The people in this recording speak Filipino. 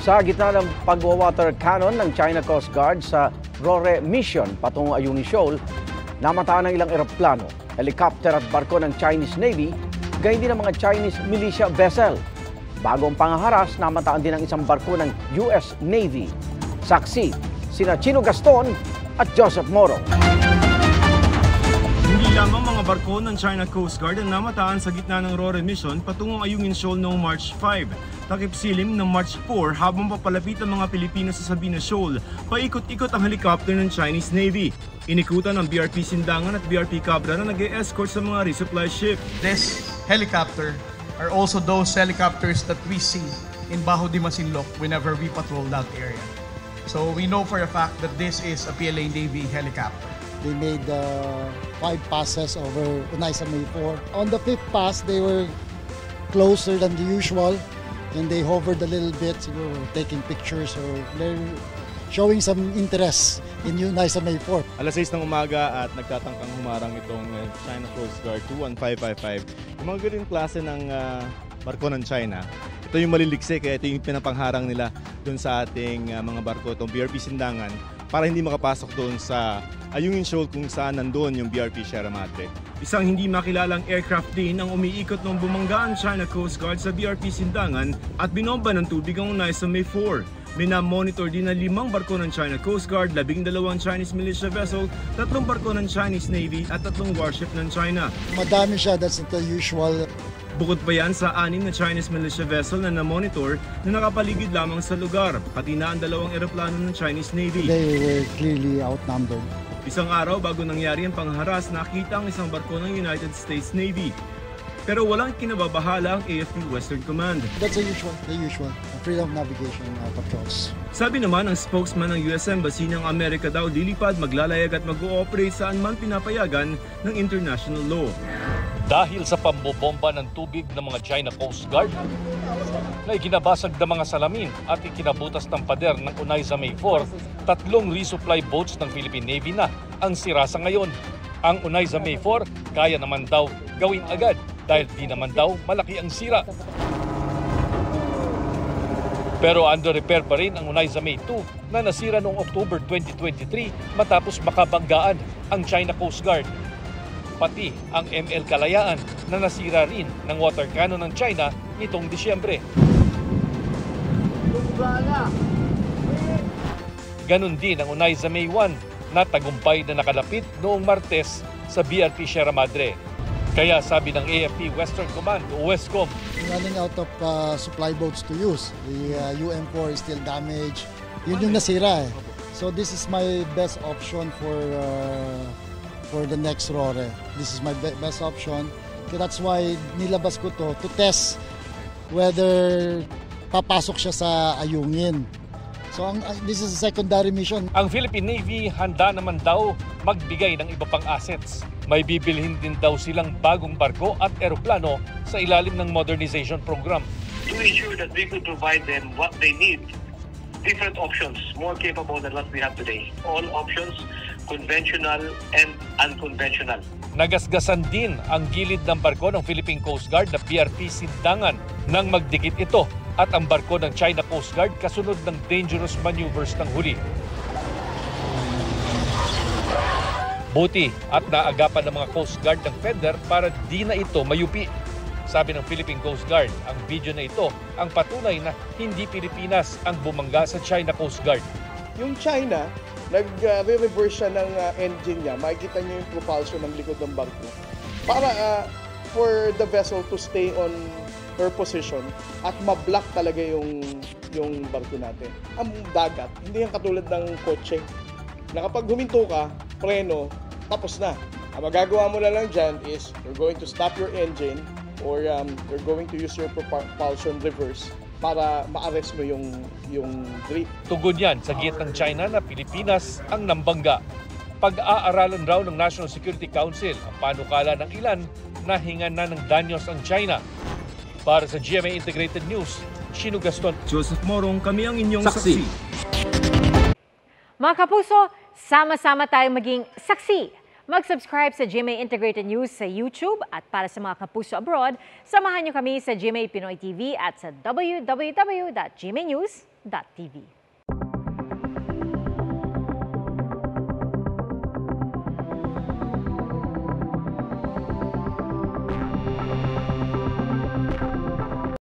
Sa gitna ng pagwa-water cannon ng China Coast Guard sa Rore Mission patungong Ayungin Shoal, namataan ng ilang eroplano, helicopter at barko ng Chinese Navy, gayon din ng mga Chinese militia vessel. Bago ang pangaharas, namataan din ang isang barko ng US Navy. Saksi, sina Chino Gaston at Joseph Moro. Hindi lamang mga barko ng China Coast Guard ang namataan sa gitna ng Rore Mission patungong Ayungin Shoal noong March 5. Takip silim ng March 4 habang papalapit ang mga Pilipino sa Sabina Shoal, paikot-ikot ang helicopter ng Chinese Navy. Inikutan ng BRP Sindangan at BRP Cabra na nag-e-escort sa mga resupply ship. This helicopter are also those helicopters that we see in Bajo de Masinloc whenever we patrol that area. So we know for a fact that this is a PLA Navy helicopter. They made 5 passes over Unaysa May 4. On the 5th pass, they were closer than the usual and they hovered a little bit, taking pictures or they're showing some interest in Unaysa May 4. Alas 6 ng umaga at nagtatangkang humarang itong China Coast Guard 21555. Yung mga ganyung klase ng barko ng China, ito yung maliliksi kaya ito yung pinapangharang nila dun sa ating mga barko, itong BRP Sindangan, para hindi makapasok doon sa Ayungin Shoal kung saan nandoon yung BRP Sierra Madre. Isang hindi makilalang aircraft din ang umiikot ng bumangga ang China Coast Guard sa BRP Sindangan at binomba ng tubig ang Unaysa May 4. Minamonitor din na 5 barko ng China Coast Guard, 12 Chinese militia vessel, 3 barko ng Chinese Navy at 3 warship ng China. Madami siya, that's not the usual. Bukod pa yan sa 6 na Chinese militia vessel na na-monitor na nakapaligid lamang sa lugar, pati na ang 2 eroplano ng Chinese Navy. They were clearly outnumbered. Isang araw bago nangyari ang pangharas, nakita ang isang barko ng United States Navy. Pero walang kinababahala ang AFP Western Command. That's the usual freedom of navigation patrols. Sabi naman ng spokesman ng US Embassy ng Amerika daw lilipad, maglalayag at mag-ooperate saan man pinapayagan ng international law. Dahil sa pambobomba ng tubig ng mga China Coast Guard na ikinabasag ng mga salamin at ikinabutas ng pader ng Unaysa May 4, 3 resupply boats ng Philippine Navy na ang sira sa ngayon. Ang Unaysa May 4 kaya naman daw gawin agad dahil di naman daw malaki ang sira. Pero under repair pa rin ang Unaysa May 2 na nasira noong October 2023 matapos makabanggaan ang China Coast Guard. Pati ang ML Kalayaan na nasira rin ng water cannon ng China nitong Disyembre. Ganon din ang Unaysa May 1 na tagumpay na nakalapit noong Martes sa BRP Sierra Madre. Kaya sabi ng AFP Western Command o WESCOM, running out of supply boats to use. The UM4 is still damaged. Yun yung nasira eh. So this is my best option for the next Rore. This is my best option. So that's why nilabas ko to test whether papasok siya sa Ayungin. So this is a secondary mission. Ang Philippine Navy handa naman daw magbigay ng iba pang assets. May bibilhin din daw silang bagong barko at eroplano sa ilalim ng modernization program. To ensure that we could provide them what they need, different options, more capable than what we have today. All options, conventional and unconventional. Nagasgasan din ang gilid ng barko ng Philippine Coast Guard na BRP Sindangan nang magdikit ito at ang barko ng China Coast Guard kasunod ng dangerous maneuvers ng huli. Buti at naagapan ng mga Coast Guard ng FEDER para di na ito mayupi. Sabi ng Philippine Coast Guard, ang video na ito ang patunay na hindi Pilipinas ang bumangga sa China Coast Guard. Yung China, nag-reverse siya ng engine niya. Makikita niyo yung propulsion ng likod ng barko. Para for the vessel to stay on her position at ma-block talaga yung barko natin. Ang dagat, hindi yan katulad ng kotse. Na kapag huminto ka, preno, tapos na. Ang magagawa mo na lang dyan is you're going to stop your engine or you're going to use your propulsion reverse para ma-arrest mo yung drift. Tugon yan sa giit ng China na Pilipinas ang nambangga. Pag-aaralan raw ng National Security Council ang panukala ng ilan na hingan na ng danyos ang China. Para sa GMA Integrated News, Chino Gaston, Joseph Morong, kami ang inyong saksi. Mga kapuso, sama-sama tayong maging saksi Mag-subscribe sa GMA Integrated News sa YouTube at para sa mga kapuso abroad, samahan niyo kami sa GMA Pinoy TV at sa www.gmanews.tv.